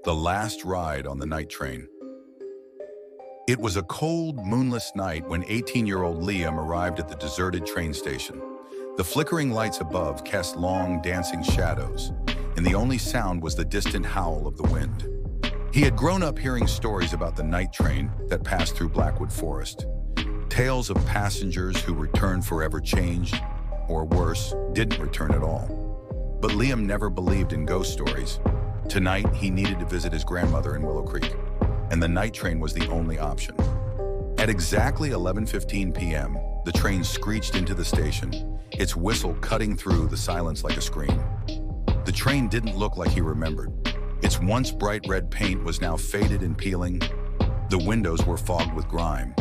The last ride on the night train. It was a cold, moonless night when 18-year-old Liam arrived at the deserted train station. The flickering lights above cast long, dancing shadows, and the only sound was the distant howl of the wind. He had grown up hearing stories about the night train that passed through Blackwood Forest. Tales of passengers who returned forever changed, or worse, didn't return at all. But Liam never believed in ghost stories. Tonight, he needed to visit his grandmother in Willow Creek, and the night train was the only option. At exactly 11:15 p.m., the train screeched into the station, its whistle cutting through the silence like a scream. The train didn't look like he remembered. Its once bright red paint was now faded and peeling. The windows were fogged with grime,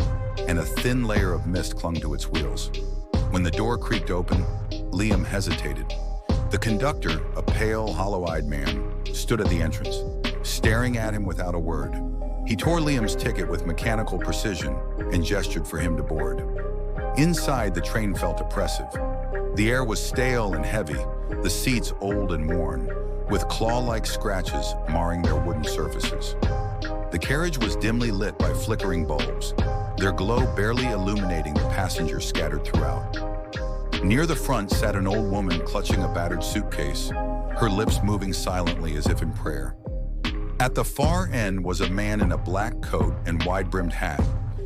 and a thin layer of mist clung to its wheels. When the door creaked open, Liam hesitated. The conductor, a pale, hollow-eyed man, stood at the entrance, staring at him without a word. He tore Liam's ticket with mechanical precision and gestured for him to board. Inside, the train felt oppressive. The air was stale and heavy, the seats old and worn, with claw-like scratches marring their wooden surfaces. The carriage was dimly lit by flickering bulbs, their glow barely illuminating the passengers scattered throughout. Near the front sat an old woman clutching a battered suitcase, her lips moving silently as if in prayer. At the far end was a man in a black coat and wide-brimmed hat,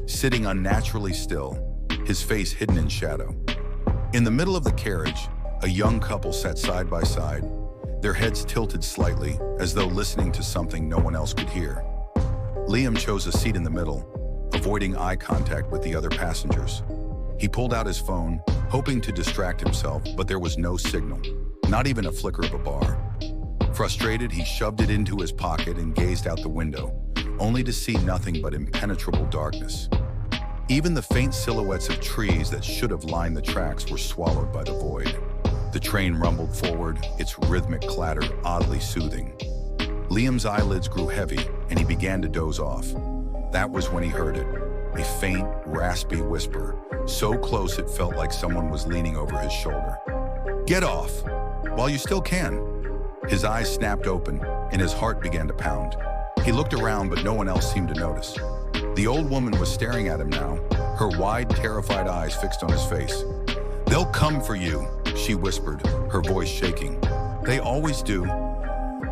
sitting unnaturally still, his face hidden in shadow. In the middle of the carriage, a young couple sat side by side, their heads tilted slightly as though listening to something no one else could hear. Liam chose a seat in the middle, avoiding eye contact with the other passengers. He pulled out his phone, hoping to distract himself, but there was no signal, not even a flicker of a bar. Frustrated, he shoved it into his pocket and gazed out the window, only to see nothing but impenetrable darkness. Even the faint silhouettes of trees that should have lined the tracks were swallowed by the void. The train rumbled forward, its rhythmic clatter oddly soothing. Liam's eyelids grew heavy, and he began to doze off. That was when he heard it, a faint, raspy whisper, so close it felt like someone was leaning over his shoulder. "Get off, while you still can." His eyes snapped open, and his heart began to pound. He looked around, but no one else seemed to notice. The old woman was staring at him now, her wide, terrified eyes fixed on his face. "They'll come for you," she whispered, her voice shaking. "They always do."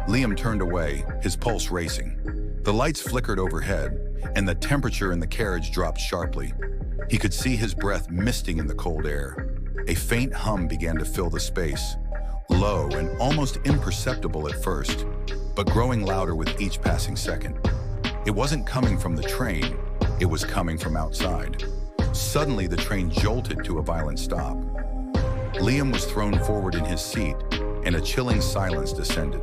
Liam turned away, his pulse racing. The lights flickered overhead, and the temperature in the carriage dropped sharply. He could see his breath misting in the cold air. A faint hum began to fill the space, low and almost imperceptible at first, but growing louder with each passing second. It wasn't coming from the train, it was coming from outside. Suddenly, the train jolted to a violent stop. Liam was thrown forward in his seat, and a chilling silence descended.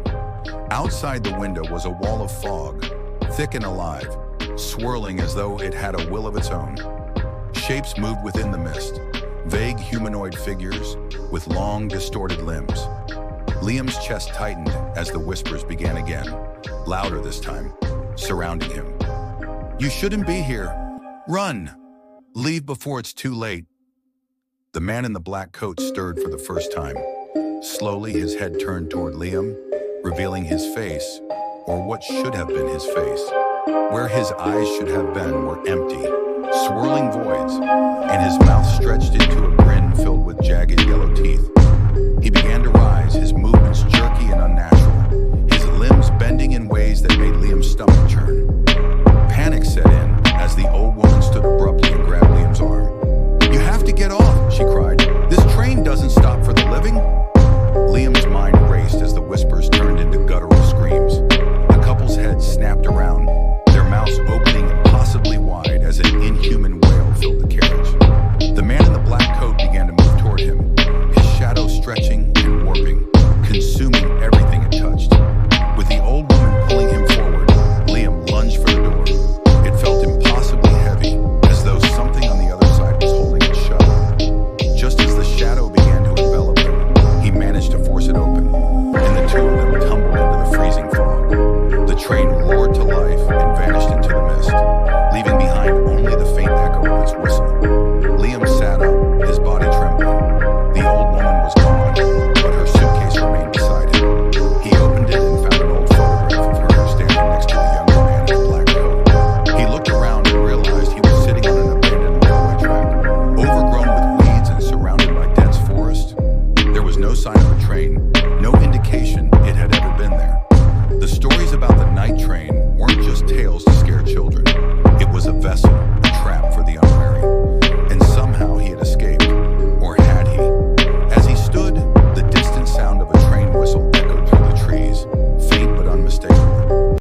Outside the window was a wall of fog, thick and alive, swirling as though it had a will of its own. Shapes moved within the mist, vague humanoid figures with long, distorted limbs. Liam's chest tightened as the whispers began again, louder this time, surrounding him. "You shouldn't be here. Run! Leave before it's too late." The man in the black coat stirred for the first time. Slowly, his head turned toward Liam, revealing his face, or what should have been his face. Where his eyes should have been were empty, swirling voids, and his mouth stretched into a grin filled with jagged yellow teeth. He began to rise, his movements jerky and unnatural.